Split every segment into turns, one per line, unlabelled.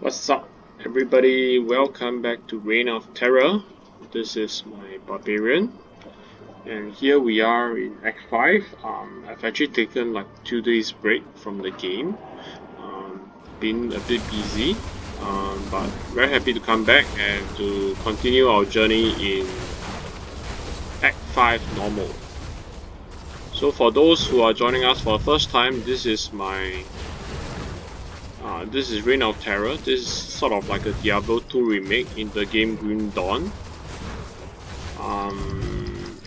What's up, everybody? Welcome back to Reign of Terror. This is my Barbarian, and here we are in Act 5. I've actually taken like 2 days break from the game. Been a bit busy, but very happy to come back and to continue our journey in Act 5 normal. So for those who are joining us for the first time, this is Reign of Terror. This is sort of like a Diablo II remake in the game Grim Dawn.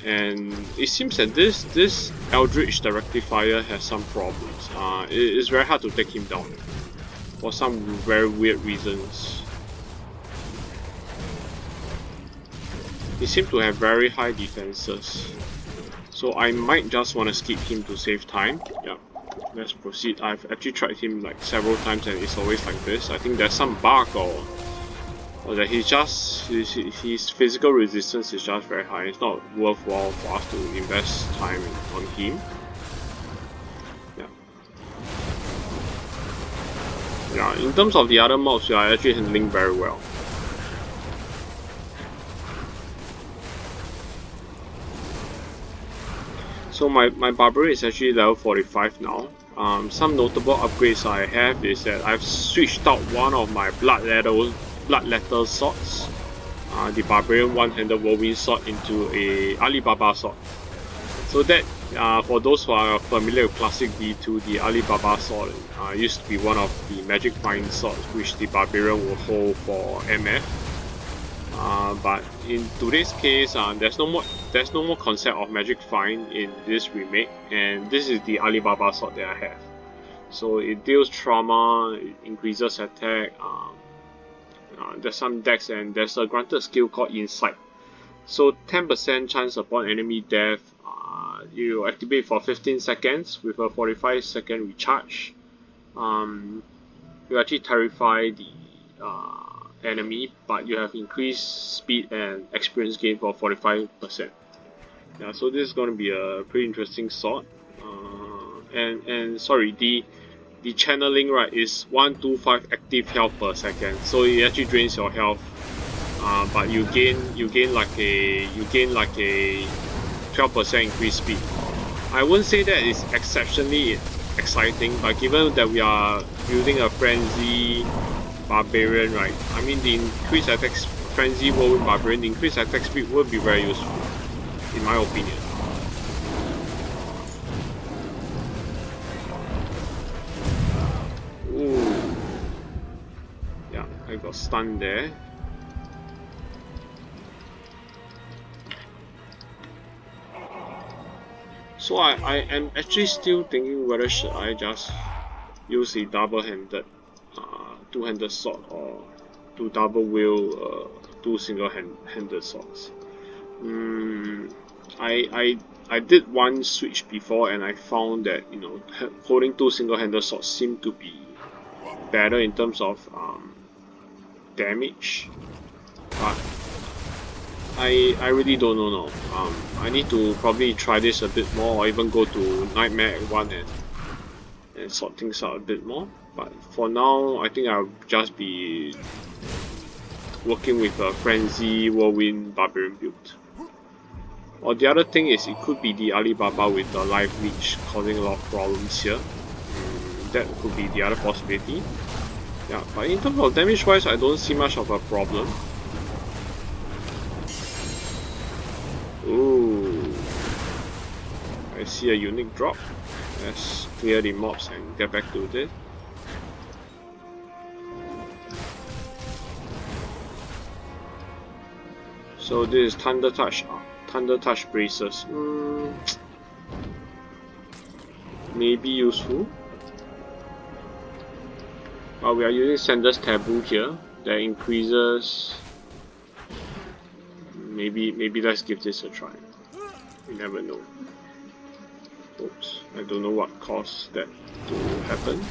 And it seems that this Eldritch the Rectifier has some problems. It is very hard to take him down for some very weird reasons. He seems to have very high defenses, so I might just want to skip him to save time. Yep. Let's proceed. I've actually tried him like several times and it's always like this. I think there's some bug or that his physical resistance is just very high. It's not worthwhile for us to invest time on him. Yeah, in terms of the other mobs, we are actually handling very well. So my Barbarian is actually level 45 now. Some notable upgrades I have is that I've switched out one of my bloodletter swords, the Barbarian one-handed whirlwind sword, into a Alibaba sword. So that, for those who are familiar with classic D2, the Alibaba sword used to be one of the magic find swords which the Barbarian will hold for MF. But in today's case, there's no more concept of magic find in this remake, and this is the Alibaba sword that I have. So it deals trauma, it increases attack. There's some dex, and there's a granted skill called Insight. So 10% chance upon enemy death. You activate for 15 seconds with a 45-second recharge. You actually terrify the enemy, but you have increased speed and experience gain for 45%. Yeah, so this is going to be a pretty interesting sword. And sorry, the channeling, right, is 125 active health per second, so it actually drains your health. But you gain like a 12% increased speed. I wouldn't say that is exceptionally exciting, but given that we are building a frenzy Barbarian, right? I mean, the increased attack frenzy whirlwind Barbarian, the increased attack speed would be very useful, in my opinion. Ooh. Yeah, I got stunned there. So I am actually still thinking whether should I just use a double-handed, two-handed sword, or to double wield two single-handed swords. I did one switch before, and I found that holding two single-handed swords seemed to be better in terms of damage, but I really don't know now. I need to probably try this a bit more, or even go to Nightmare Act 1 and sort things out a bit more. But for now, I think I'll just be working with a Frenzy Whirlwind Barbarian build. Or the other thing is, it could be the Alibaba with the Life Leech causing a lot of problems here. That could be the other possibility. Yeah, but in terms of damage wise, I don't see much of a problem. Ooh, I see a unique drop. Let's clear the mobs and get back to this. So this is Thunder Touch braces. Maybe useful. We are using Sander's Taboo here. That increases. Maybe let's give this a try. You never know. Oops, I don't know what caused that to happen.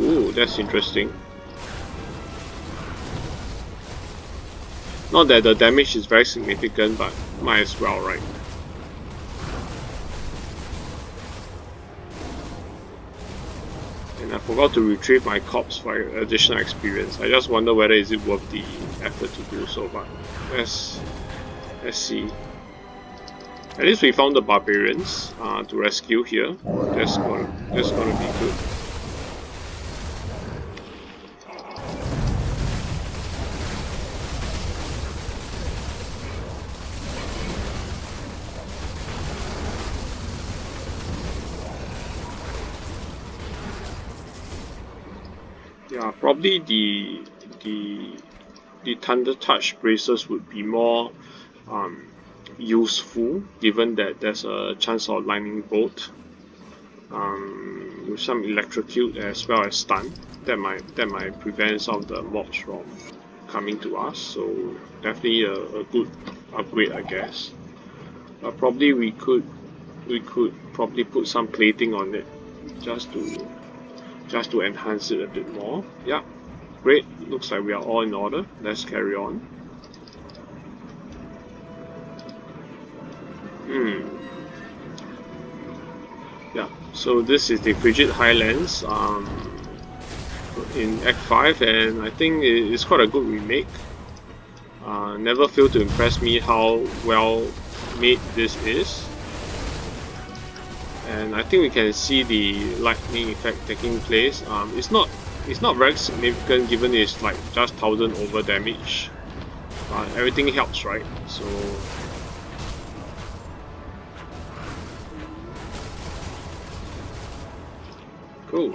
Ooh, that's interesting. Not that the damage is very significant, but might as well, right? And I forgot to retrieve my corpse for additional experience. I just wonder whether is it worth the effort to do so, but let's see. At least we found the barbarians to rescue here. That's gonna be good. Yeah, probably the Thunder Touch braces would be more useful, given that there's a chance of lightning bolt, with some electrocute as well as stun. That might prevent some of the mobs from coming to us. So definitely a good upgrade, I guess. But probably we could probably put some plating on it, just to enhance it a bit more. Yeah, great. Looks like we are all in order. Let's carry on. Yeah, so this is the Frigid Highlands in Act 5, and I think it's quite a good remake. Never failed to impress me how well made this is. And I think we can see the lightning effect taking place. It's not very significant given it's like just 1000 over damage. But everything helps, right? So cool.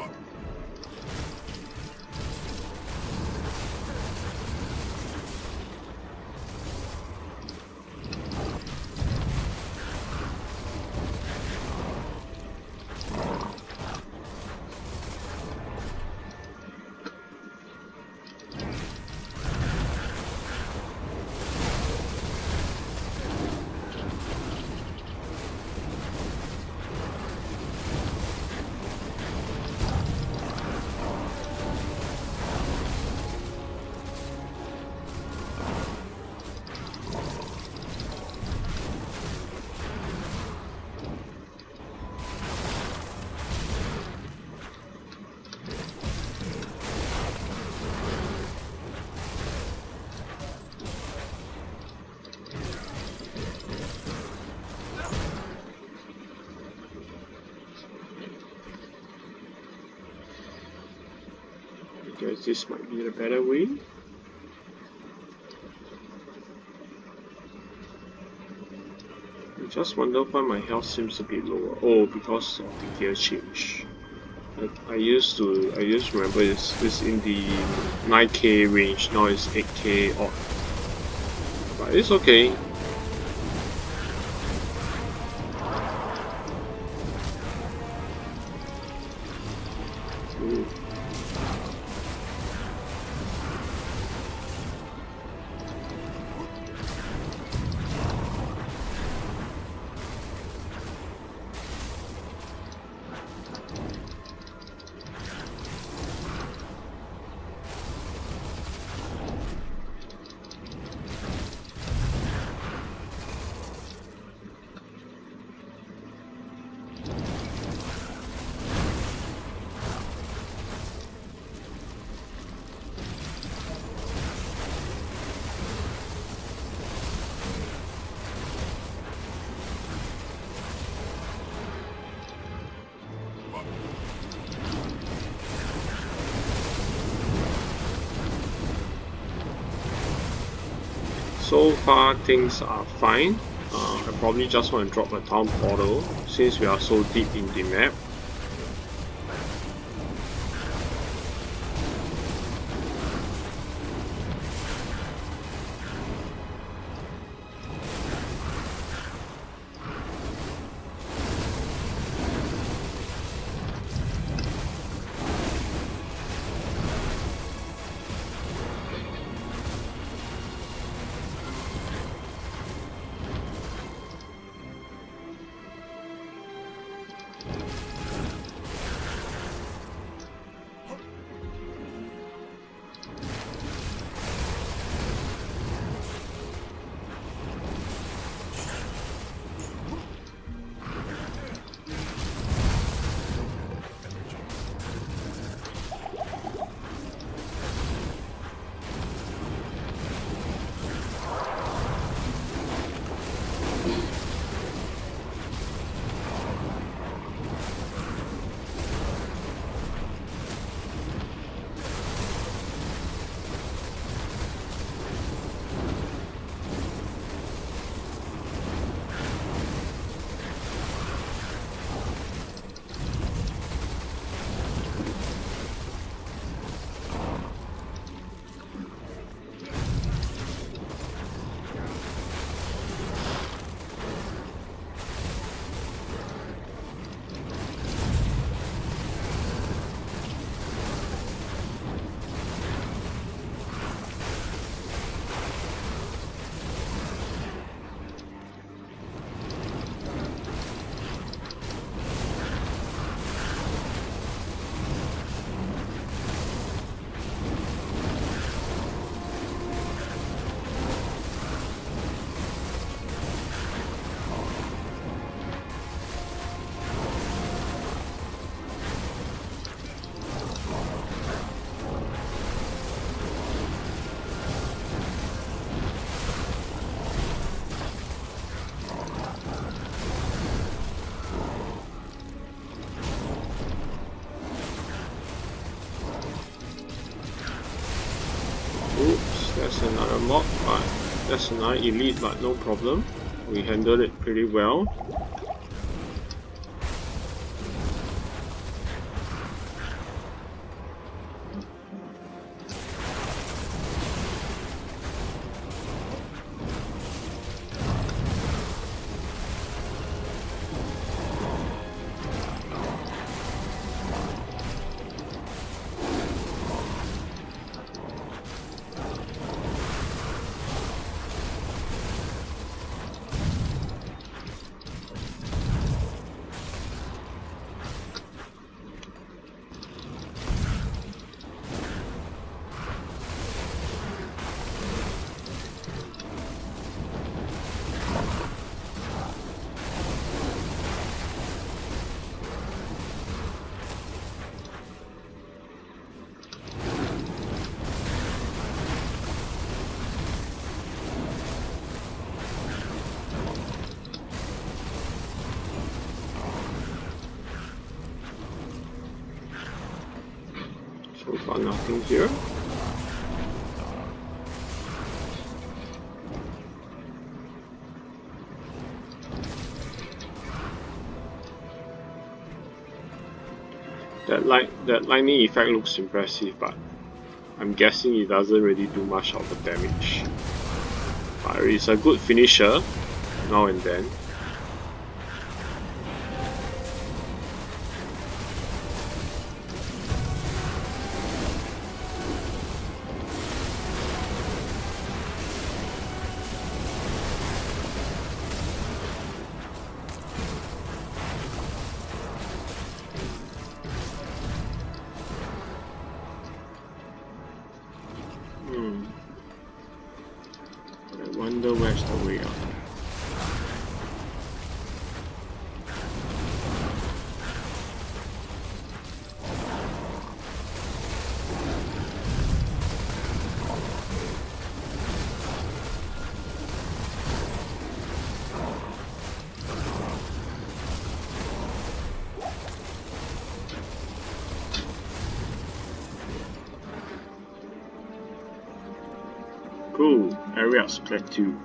I guess this might be a better way. I just wonder why my health seems a bit lower. Oh, because of the gear change. I used to remember it's in the 9k range, now it's 8k odd. But it's okay. So far things are fine. I probably just want to drop a town portal since we are so deep in the map. That's another mob, but that's another elite, but no problem. We handled it pretty well. So far nothing here. That lightning effect looks impressive, but I'm guessing it doesn't really do much of the damage. But it's a good finisher now and then. I wonder where's the way up. Cool, area split 2.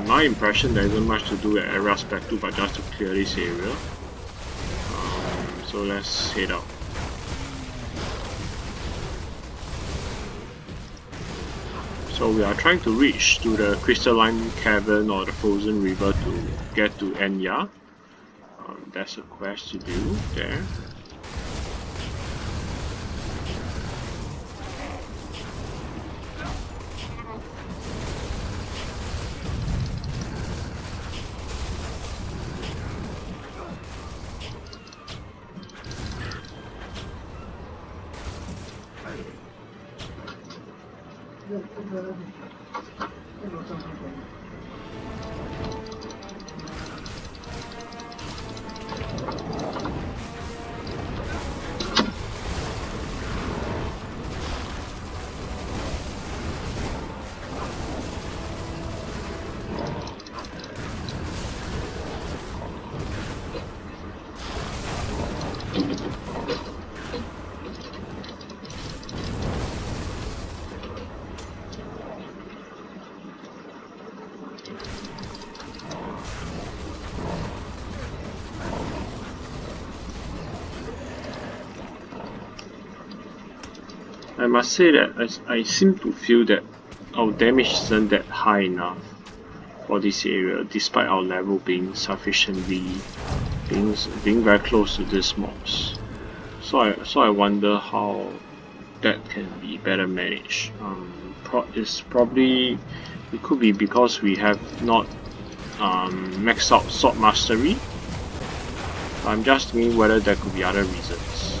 My impression, there isn't much to do at area split 2 but just to clear this area. So let's head out. So we are trying to reach to the crystalline cavern or the frozen river to get to Anya. There's a quest to do there. I must say that I seem to feel that our damage isn't that high enough for this area, despite our level being sufficiently being very close to these mobs. So I wonder how that can be better managed. It could be because we have not maxed out sword mastery. I'm just thinking whether there could be other reasons.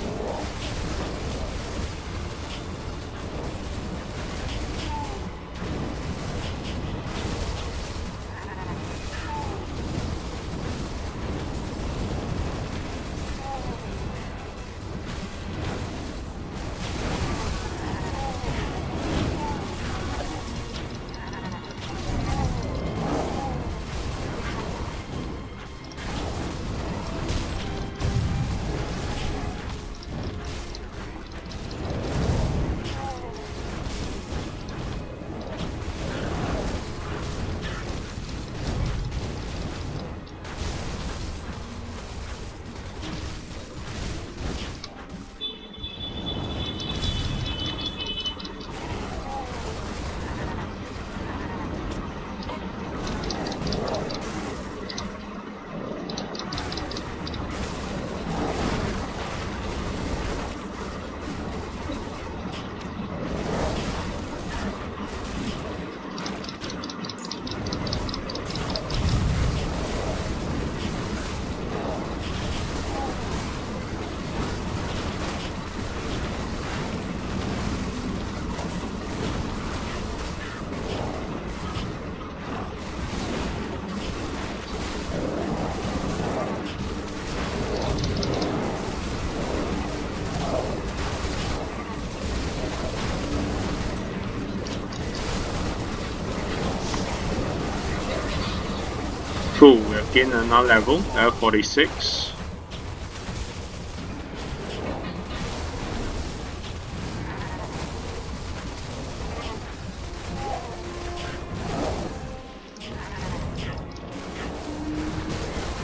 gain another level, level 46.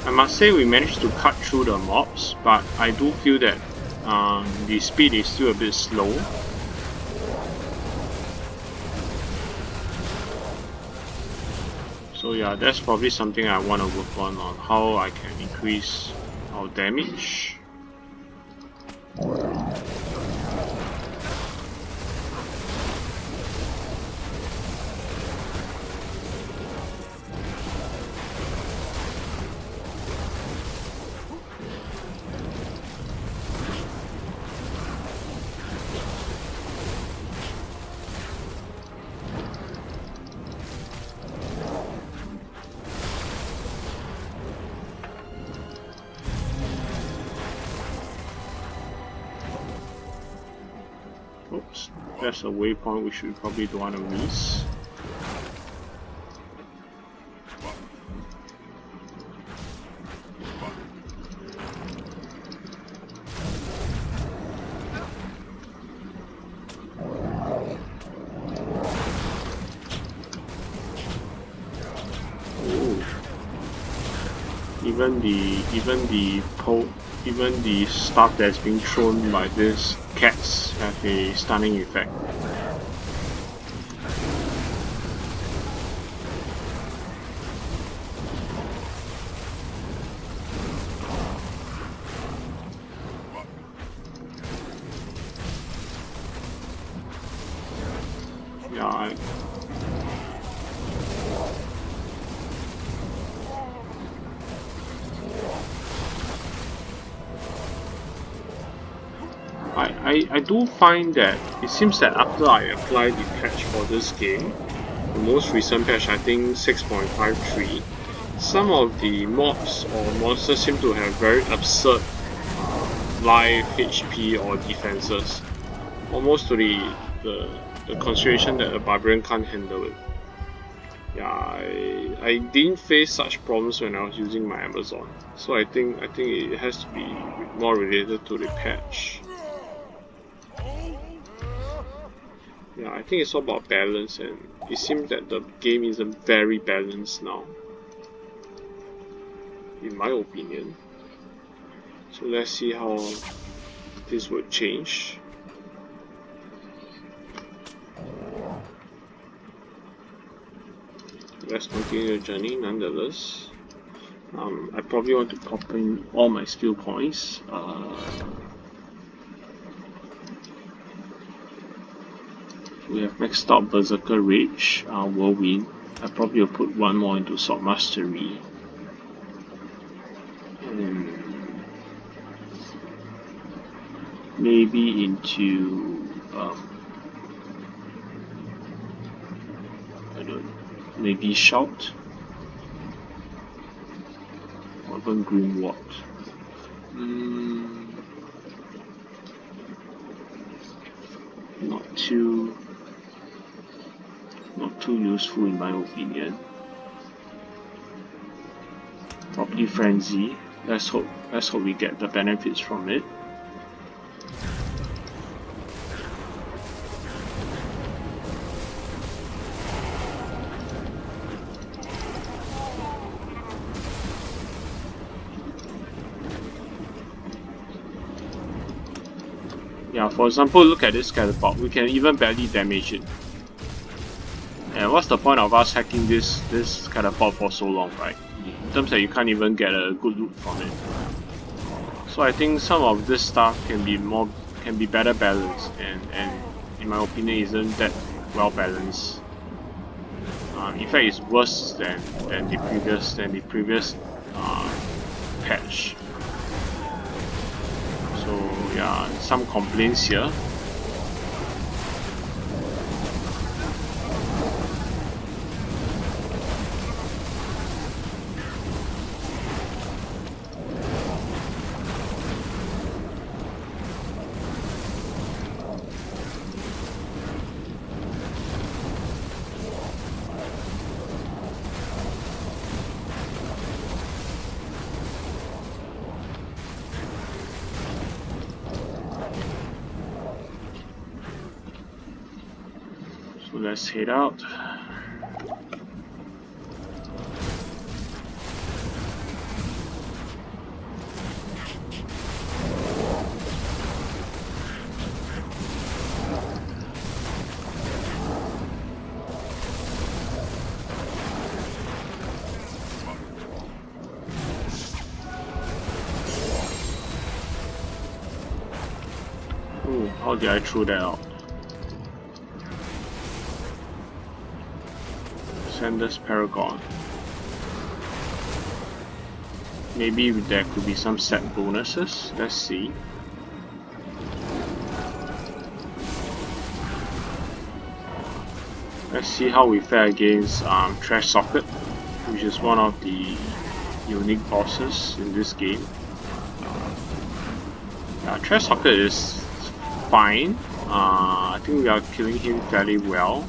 I must say we managed to cut through the mobs, but I do feel that the speed is still a bit slow. So yeah, that's probably something I want to work on how I can increase our damage. Oops, that's a waypoint which we probably don't want to miss. Even the stuff that's being thrown by these cats have a stunning effect. Yeah, I do find that it seems that after I apply the patch for this game, the most recent patch, I think 6.53, some of the mobs or monsters seem to have very absurd life, HP or defenses, almost to the consideration that a barbarian can't handle it. Yeah, I didn't face such problems when I was using my Amazon, so I think it has to be more related to the patch. Yeah, I think it's all about balance, and it seems that the game isn't very balanced now, in my opinion. So let's see how this would change. Let's continue the journey nonetheless. I probably want to pop in all my skill points. We have maxed out Berserker Rage, Whirlwind. I probably will put one more into Sword Mastery. And maybe into I don't know, maybe Shout or even Greenward. Not too useful in my opinion. Probably Frenzy. Let's hope we get the benefits from it. Yeah, for example, look at this catapult. We can even barely damage it. And what's the point of us hacking this catapult for so long, right? In terms that you can't even get a good loot from it. So I think some of this stuff can be better balanced, and in my opinion isn't that well balanced. In fact, it's worse than the previous patch. So yeah, some complaints here. let's head out. Ooh, how did I throw that out? Sanders Paragon. Maybe there could be some set bonuses. Let's see. Let's see how we fare against Trash Socket, which is one of the unique bosses in this game. Trash Socket is fine. I think we are killing him fairly well.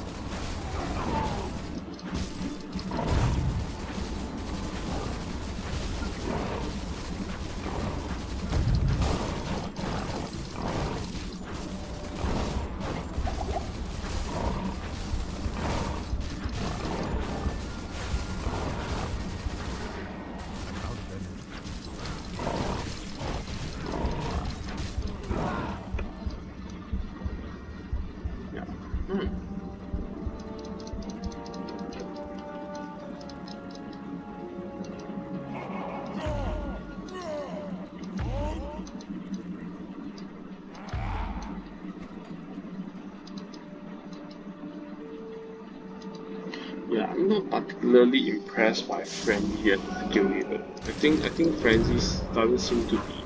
Yeah, I'm not particularly impressed by Frenzy at the skill level. I think Frenzy doesn't seem to be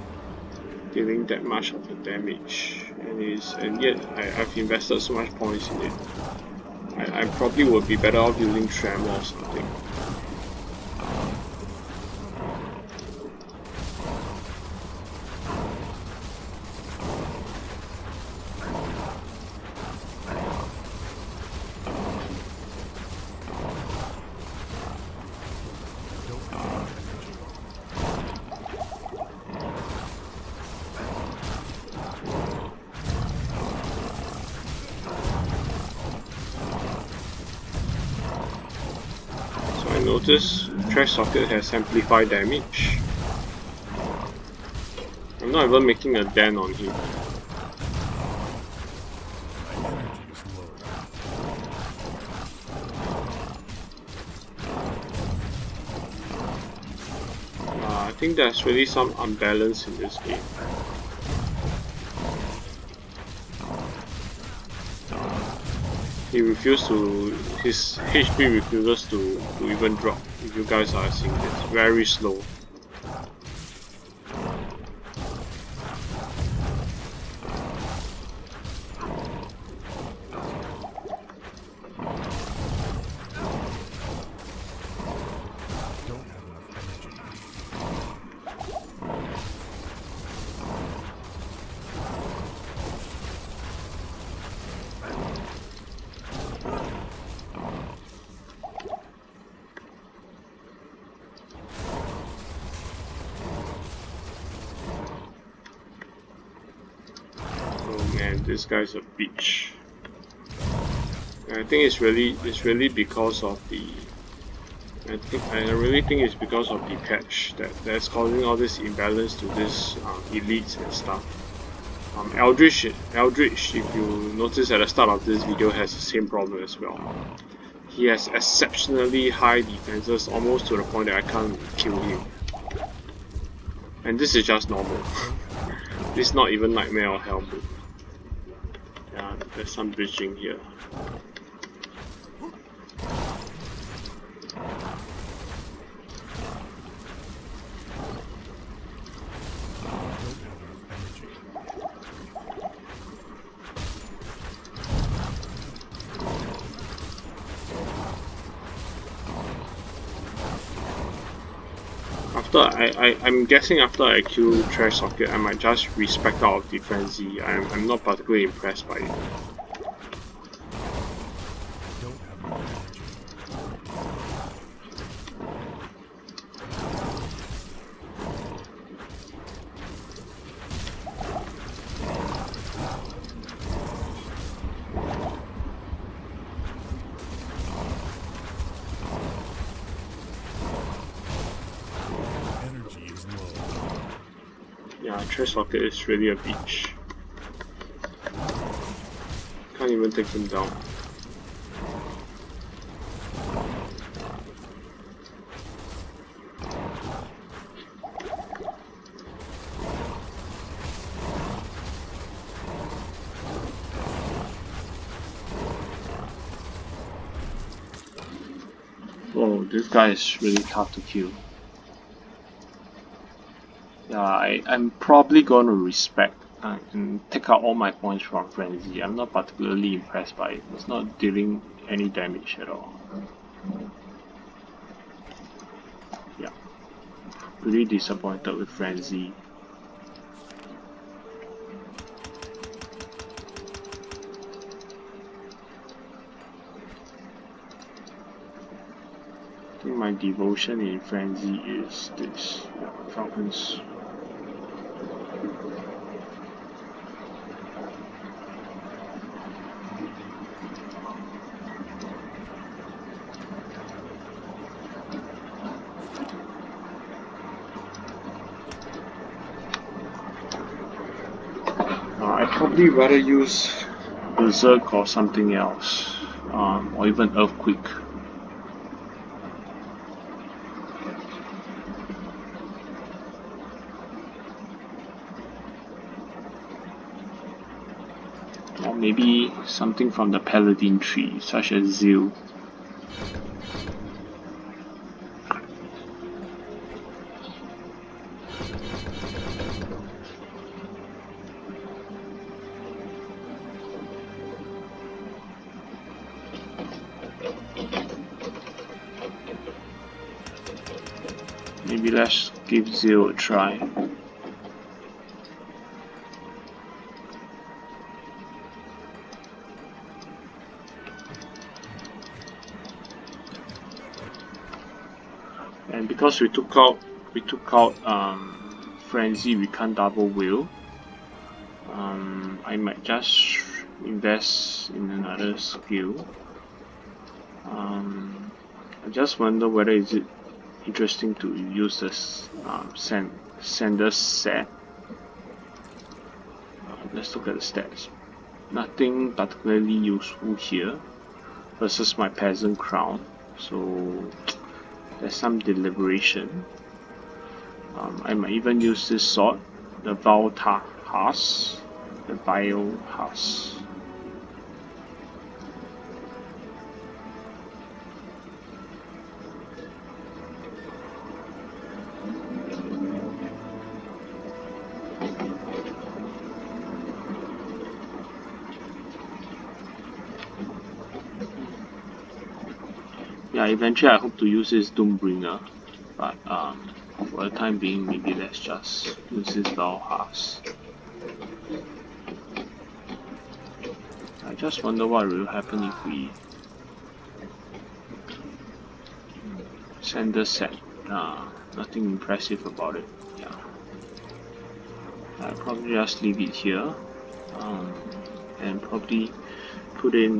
dealing that much of the damage, and yet I've invested so much points in it. I probably would be better off using Tremor or something. Notice Trash Socket has amplified damage. I'm not even making a dent on him. I think there's really some unbalance in this game. His HP refuses to even drop. If you guys are seeing this, very slow. This guy's a bitch. I think it's really because of the. I really think it's because of the patch that's causing all this imbalance to this elites and stuff. Eldritch, if you notice at the start of this video, has the same problem as well. He has exceptionally high defenses, almost to the point that I can't kill him. And this is just normal. This is not even Nightmare or Hell mode. Yeah, there's some bridging here. I'm guessing after I kill Trash Socket, I might just respec out of the Frenzy. I'm not particularly impressed by it. Yeah, trash rocket is really a bitch. Can't even take him down. Oh, this guy is really tough to kill. Yeah, I'm probably going to respect and take out all my points from Frenzy. I'm not particularly impressed by it. It's not dealing any damage at all. Yeah, pretty disappointed with Frenzy. I think my devotion in Frenzy is this. Yeah, Falcons. I'd probably rather use Berserk or something else, or even Earthquake. Or maybe something from the Paladin tree, such as Zeal. Maybe let's give Zeal a try. And because we took out Frenzy, we can't double wheel. I might just invest in another skill. I just wonder whether is it interesting to use this Sender set. Let's look at the stats. Nothing particularly useful here versus my Peasant Crown, so there's some deliberation. I might even use this sword, the Valtahas, the Biohas. Yeah, eventually I hope to use this Doombringer, but for the time being, maybe let's just use this Valhas. I just wonder what will happen if we send the set. Nothing impressive about it. Yeah, I'll probably just leave it here, and probably put in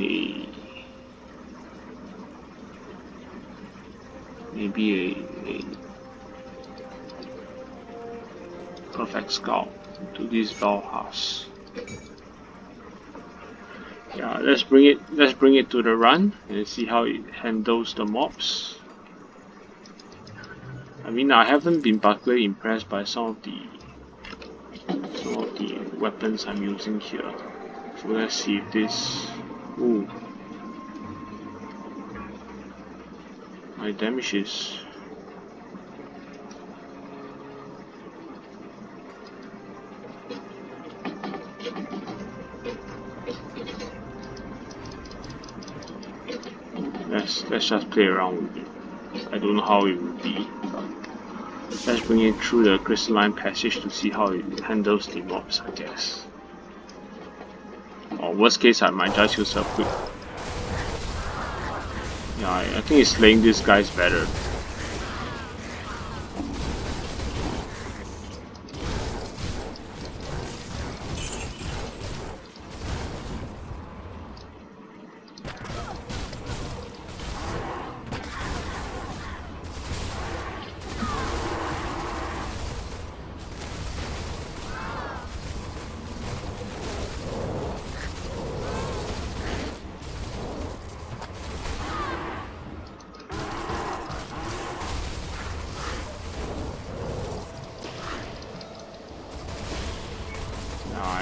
maybe a perfect scout to this Valhas. Yeah, let's bring it to the run and see how it handles the mobs. I mean, I haven't been particularly impressed by some of the weapons I'm using here. So let's see if this. Ooh, my damage is. Let's just play around with it. I don't know how it will be, but let's bring it through the crystalline passage to see how it handles the mobs, I guess. Or worst case, I might just use a quick. Yeah, I think it's slaying these guys better.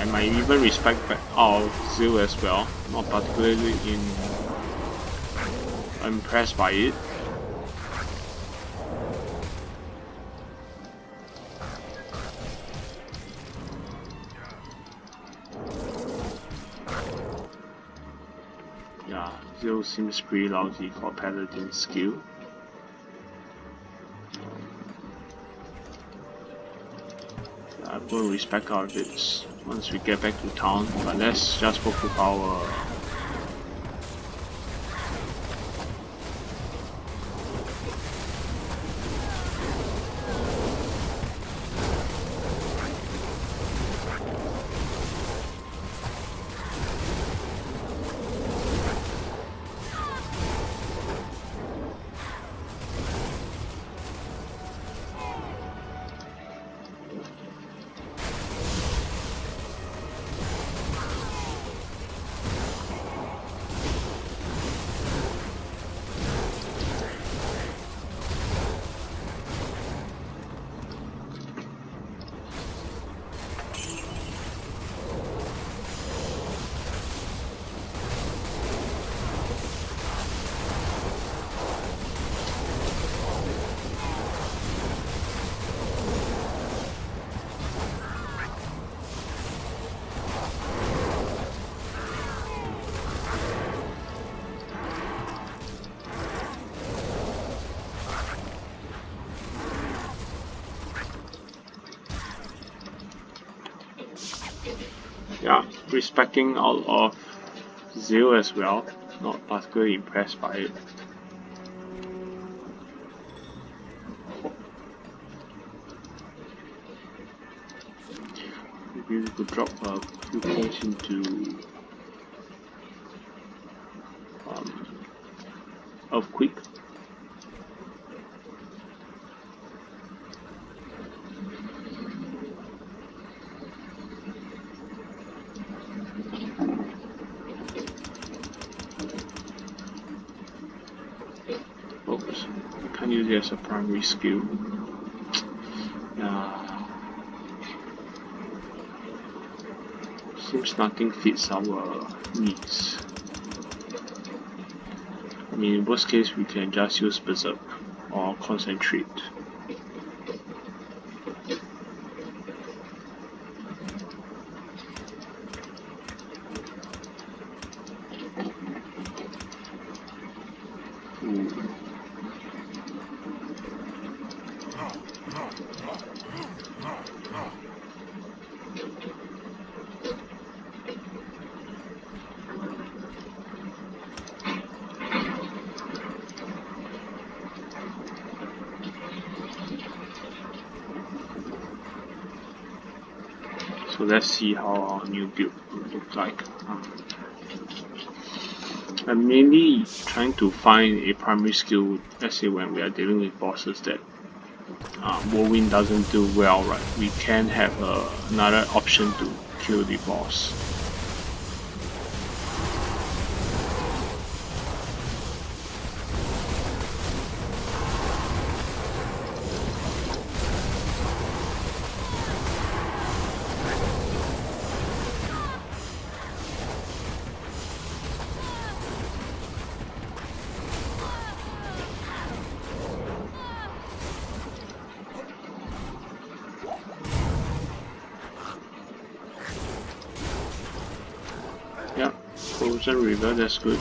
I might even respect our Zeal as well. Not particularly impressed by it. Yeah, Zeal seems pretty lousy for Paladin skill. I'm going to respect our bits once we get back to town, but let's just work with our respecting all of Zeal as well. Not particularly impressed by it. Maybe we could drop a few points into Earthquake. Oops, I can't use it as a primary skill. Seems nothing fits our needs. I mean, in worst case, we can just use Berserk or Concentrate. So let's see how our new build will look like. I'm mainly trying to find a primary skill, let's say when we are dealing with bosses that Whirlwind doesn't do well, right? We can have another option to kill the boss. Yeah, Frozen River, that's good.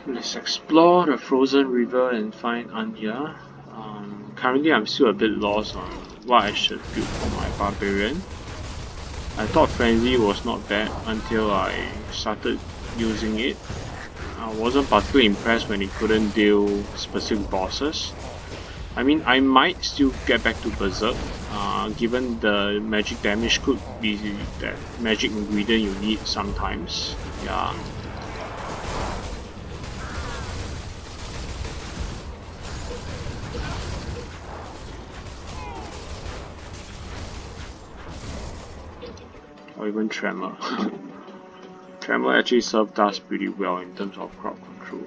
Let's explore the frozen river and find Anya. Currently I'm still a bit lost on what I should build for my Barbarian. I thought Frenzy was not bad until I started using it. I wasn't particularly impressed when it couldn't deal specific bosses. I mean, I might still get back to Berserk, given the magic damage could be that magic ingredient you need sometimes. Yeah. Or even Tremor. Tremor actually served us pretty well in terms of crowd control.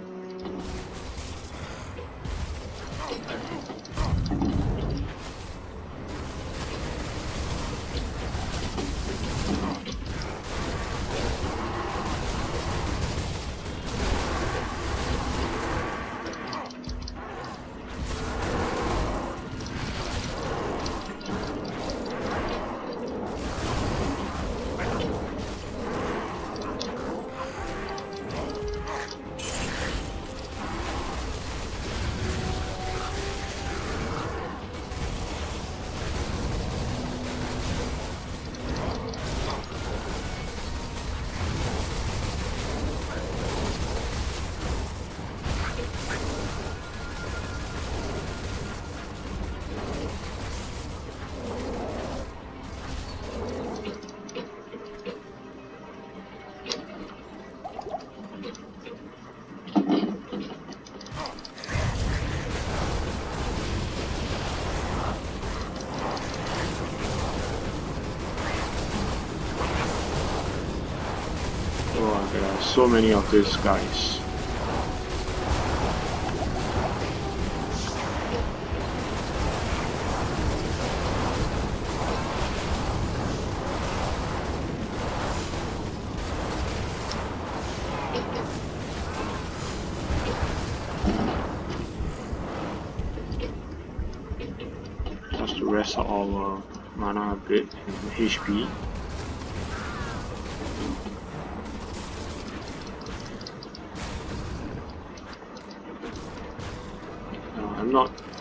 Oh, there are so many of these guys. Just to rest our mana a bit and HP.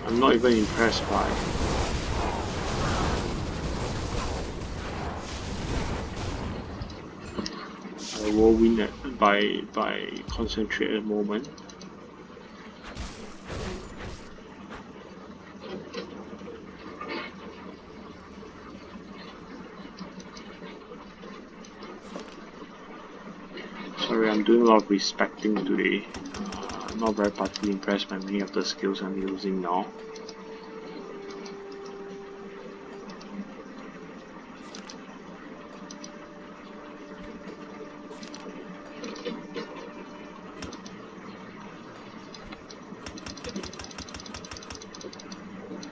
I'm not even impressed by a whirlwind by concentrated moment. Sorry, I'm doing a lot of respecting today. I'm not very particularly impressed by many of the skills I'm using now.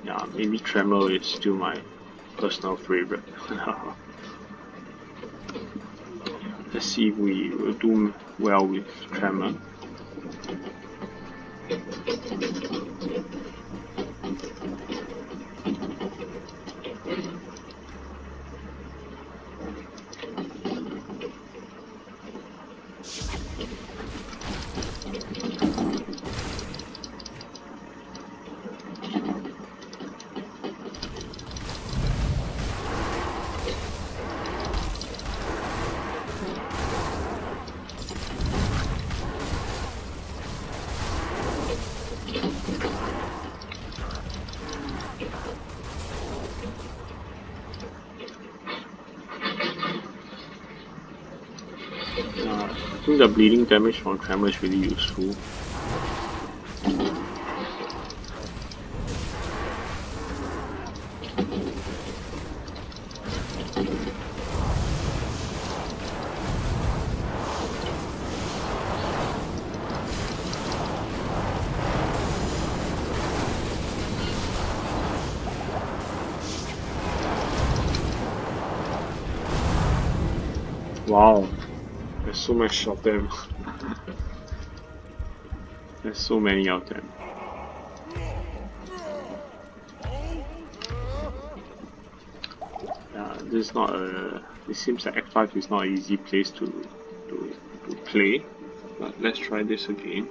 Yeah, maybe Tremor is still my personal favorite. Let's see if we will do well with Tremor. I think the bleeding damage from Tremor is really useful. Wow, there's so much of them. There's so many of them. This is not a. It seems like Act 5 is not an easy place to play. But let's try this again.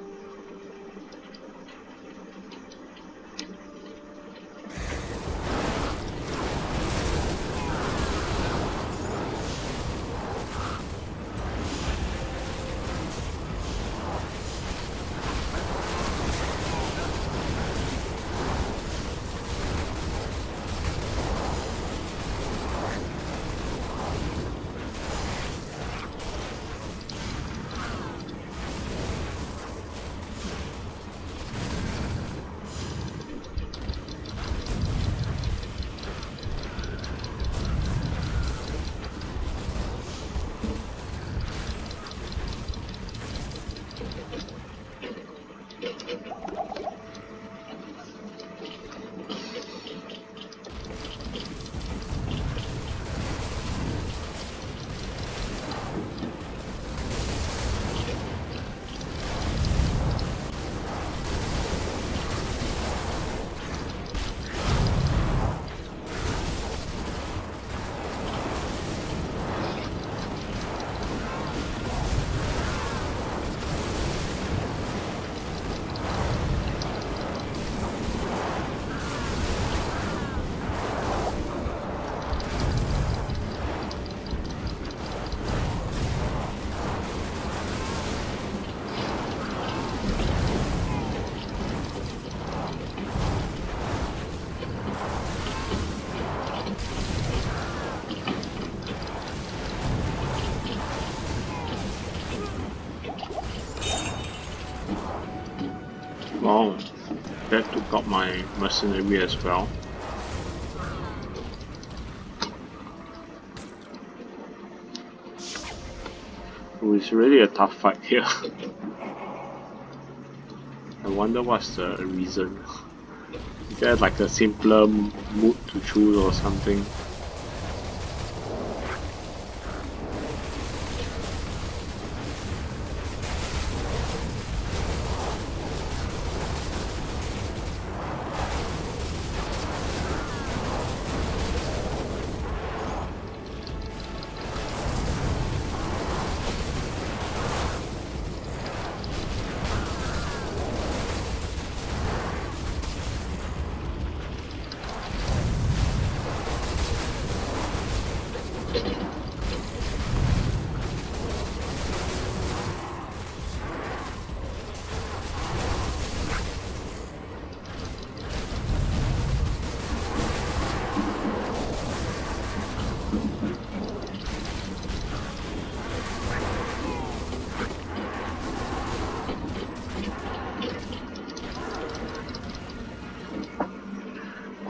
Wow, that took out my mercenary as well. Oh, it's really a tough fight here. I wonder what's the reason. Is there like a simpler mood to choose or something?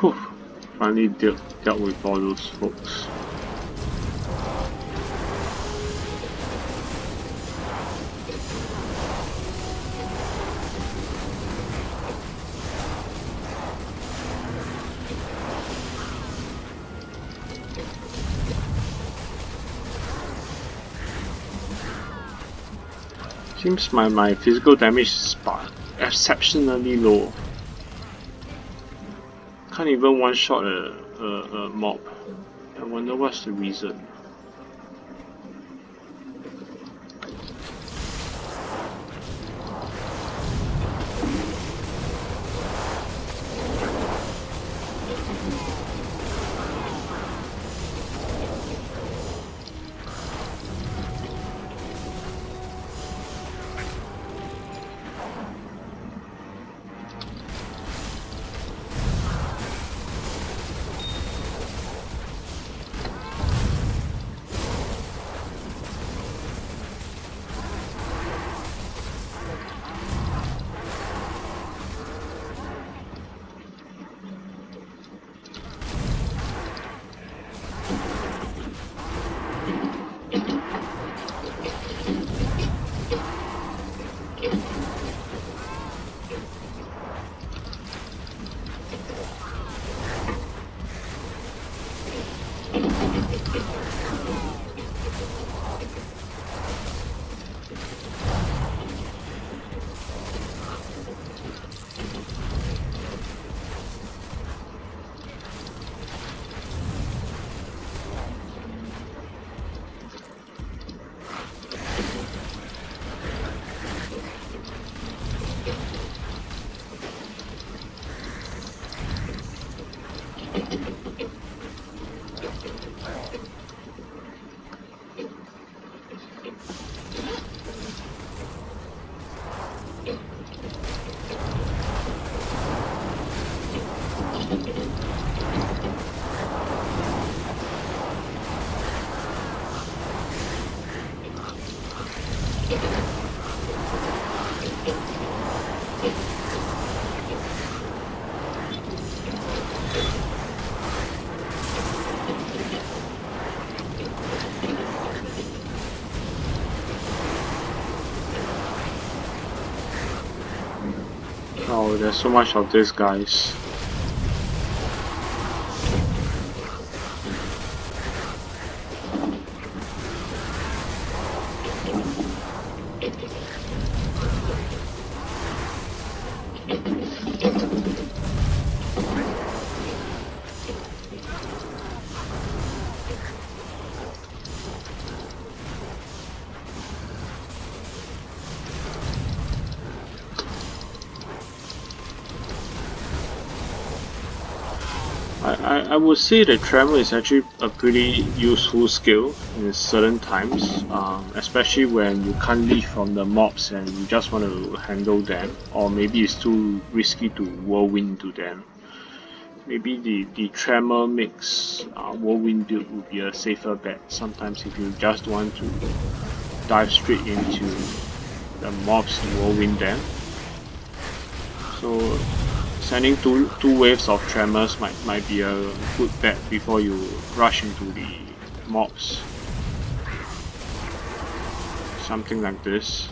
Whew, finally dealt with all those folks. Seems my physical damage is exceptionally low. Can't even one-shot a mob. I wonder what's the reason. Oh, there's so much of this, guys. I would say that tremor is actually a pretty useful skill in certain times, especially when you can't leave from the mobs and you just want to handle them, or maybe it's too risky to whirlwind to them. Maybe the tremor makes whirlwind build would be a safer bet. Sometimes if you just want to dive straight into the mobs and whirlwind them. So sending two waves of tremors might be a good bet before you rush into the mobs. Something like this.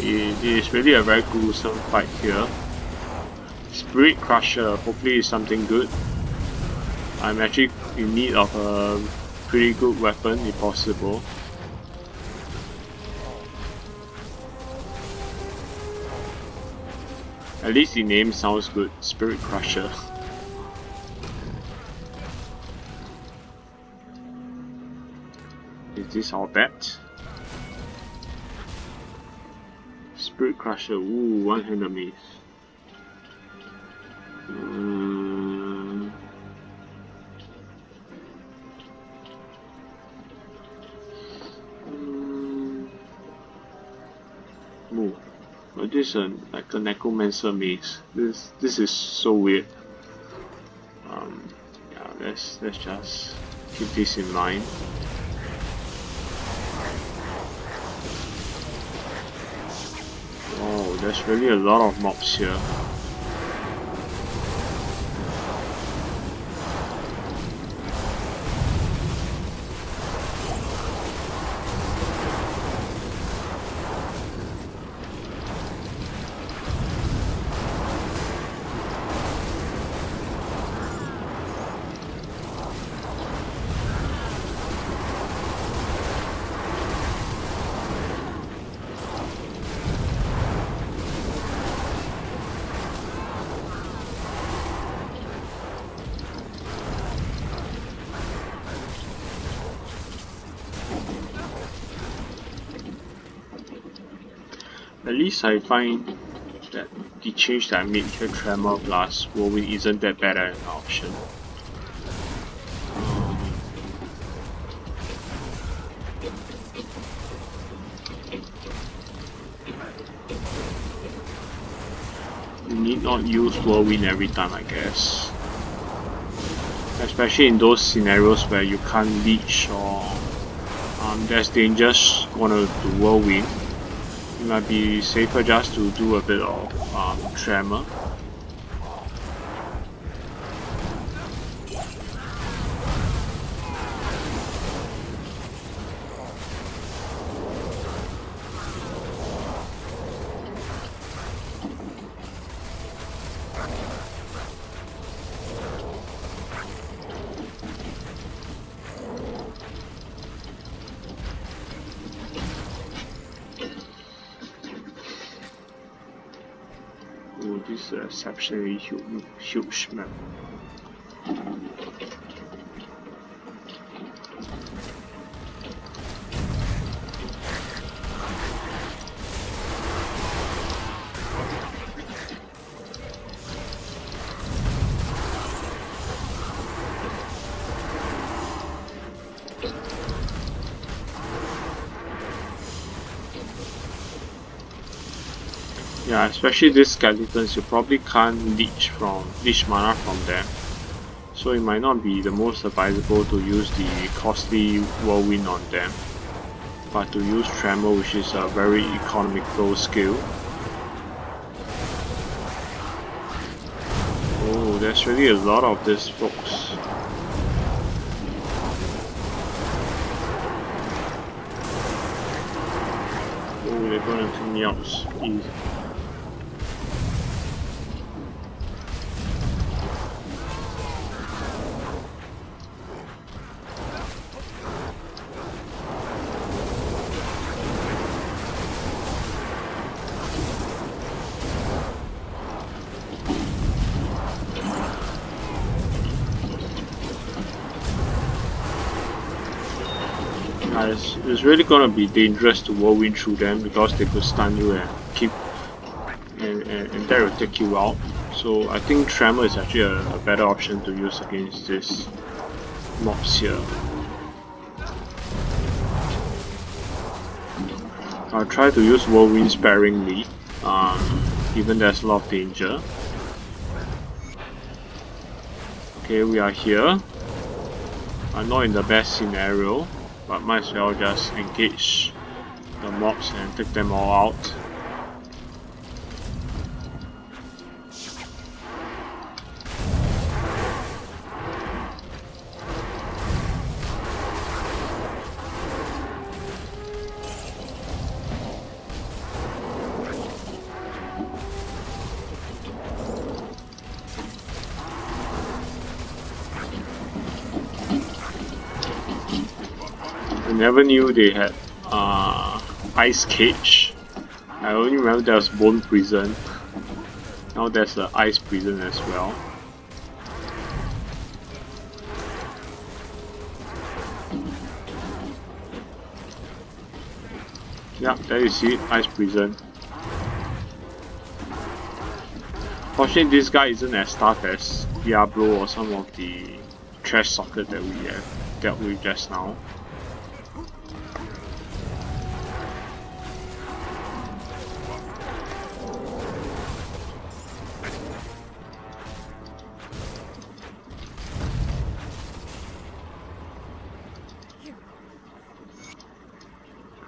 It is really a very gruesome fight here. Spirit Crusher hopefully is something good. I'm actually in need of a pretty good weapon if possible. At least the name sounds good, Spirit Crusher. Is this our bet? Spirit Crusher, ooh, one-handed mace. Ooh, but this is like a necromancer mace. This is so weird. Yeah, let's just keep this in mind. Oh, there's really a lot of mobs here. At least I find that the change that I made here, Tremor plus Whirlwind, isn't that bad an option. You need not use Whirlwind every time, I guess. Especially in those scenarios where you can't leech or there's dangers gonna do Whirlwind. It might be safer just to do a bit of Tremor. This is an exceptionally huge map. Yeah, especially these skeletons, you probably can't leech mana from them. So it might not be the most advisable to use the costly whirlwind on them, but to use tremor, which is a very economical skill. Oh, there's really a lot of these folks. Oh, they're gonna take me out easy. It's really gonna be dangerous to whirlwind through them because they could stun you and and that will take you out. So I think Tremor is actually a better option to use against this mobs here. I'll try to use whirlwind sparingly, given there's a lot of danger. Okay, we are here. I'm not in the best scenario, but might as well just engage the mobs and take them all out. I never knew they had ice cage. I only remember there was bone prison. Now there's an ice prison as well. Yeah, there you see, ice prison. Fortunately, this guy isn't as tough as Diablo or some of the trash socket that we have dealt with just now.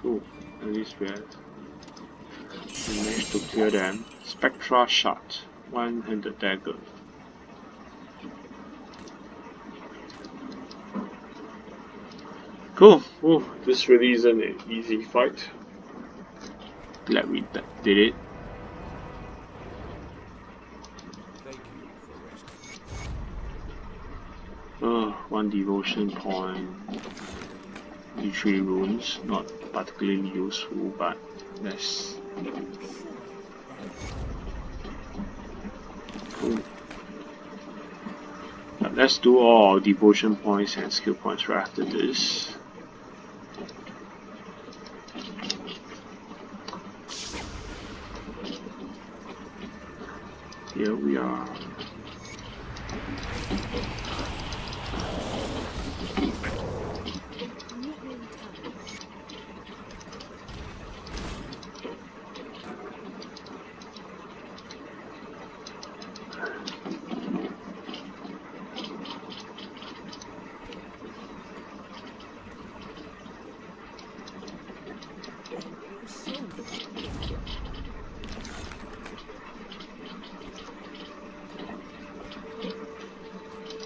Cool, at least we managed to clear them. Spectra Shot, one-handed dagger. Cool. Ooh, this really isn't an easy fight. Glad we did it. One devotion point. D3 runes, not particularly useful, but let's. Cool. But let's do all our devotion points and skill points right after this. Here we are.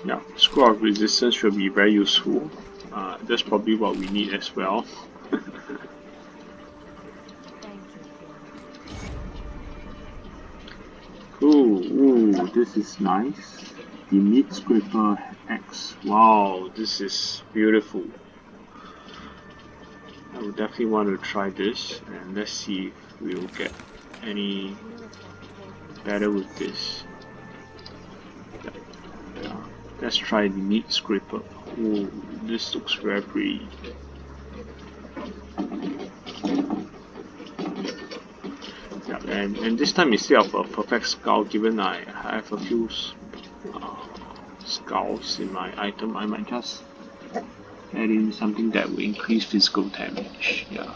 Yeah, Scroll of Resistance will be very useful. That's probably what we need as well. Cool, ooh, this is nice. The Meat Scraper X. Wow, this is beautiful. I would definitely want to try this, and let's see if we'll get any better with this. Yeah. Let's try the meat scraper. Oh, this looks very pretty. Yeah, and this time instead of a perfect skull, given I have a few skulls in my item, I might just add in something that will increase physical damage. Yeah.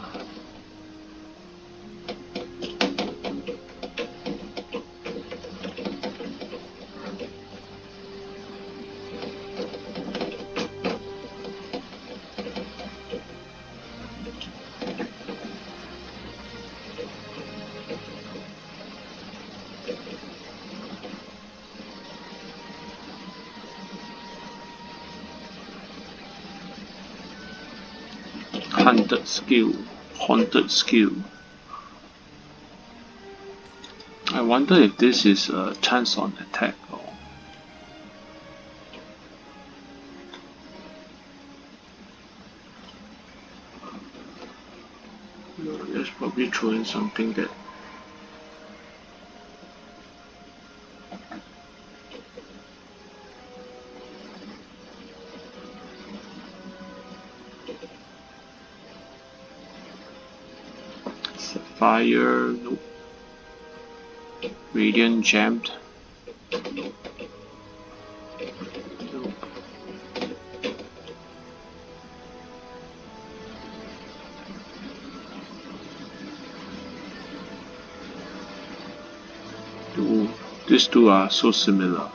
Haunted skill. I wonder if this is a chance on attack or. Let's probably throw in something that. Sapphire, nope. Radiant Gemmed. Nope. Ooh, these two are so similar.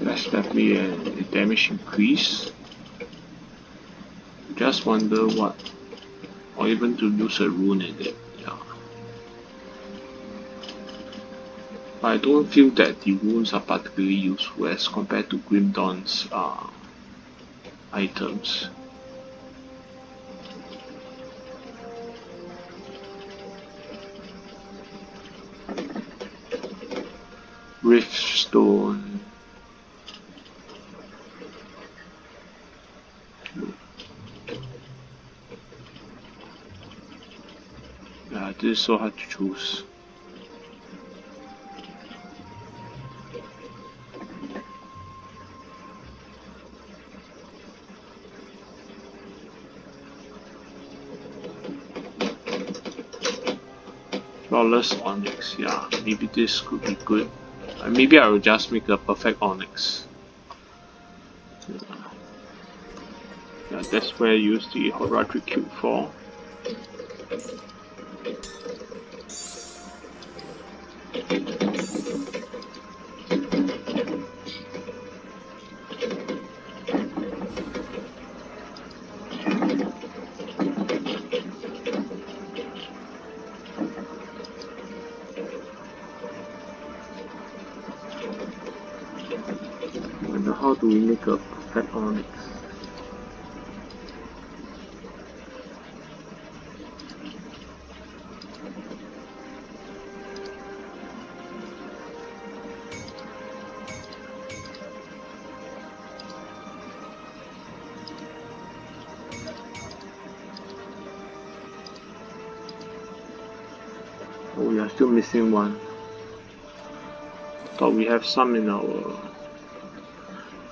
That's definitely a damage increase. Just wonder what, or even to use a rune in it. Yeah. I don't feel that the runes are particularly useful as compared to Grim Dawn's items. Riftstone. Yeah, this is so hard to choose. Flawless Onyx, yeah, maybe this could be good. Maybe I will just make a perfect Onyx. Yeah, that's where I use the Horatory Cube for. How do we make a perfect Onyx? Oh, we are still missing one. Thought we have some in our.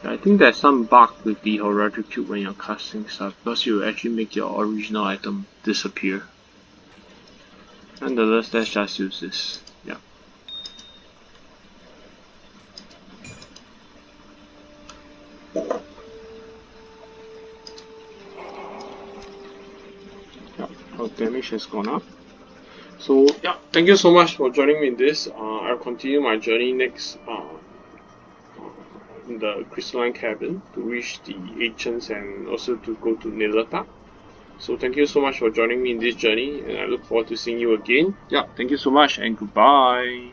I think there's some bug with the Horatory Cube when you're casting stuff because you actually make your original item disappear. Nonetheless, let's just use this. Yeah. Yeah, our damage has gone up. So yeah, thank you so much for joining me in this. I'll continue my journey next in the crystalline cabin to reach the ancients and also to go to Nilata. So thank you so much for joining me in this journey, and I look forward to seeing you again. Yeah, thank you so much and goodbye.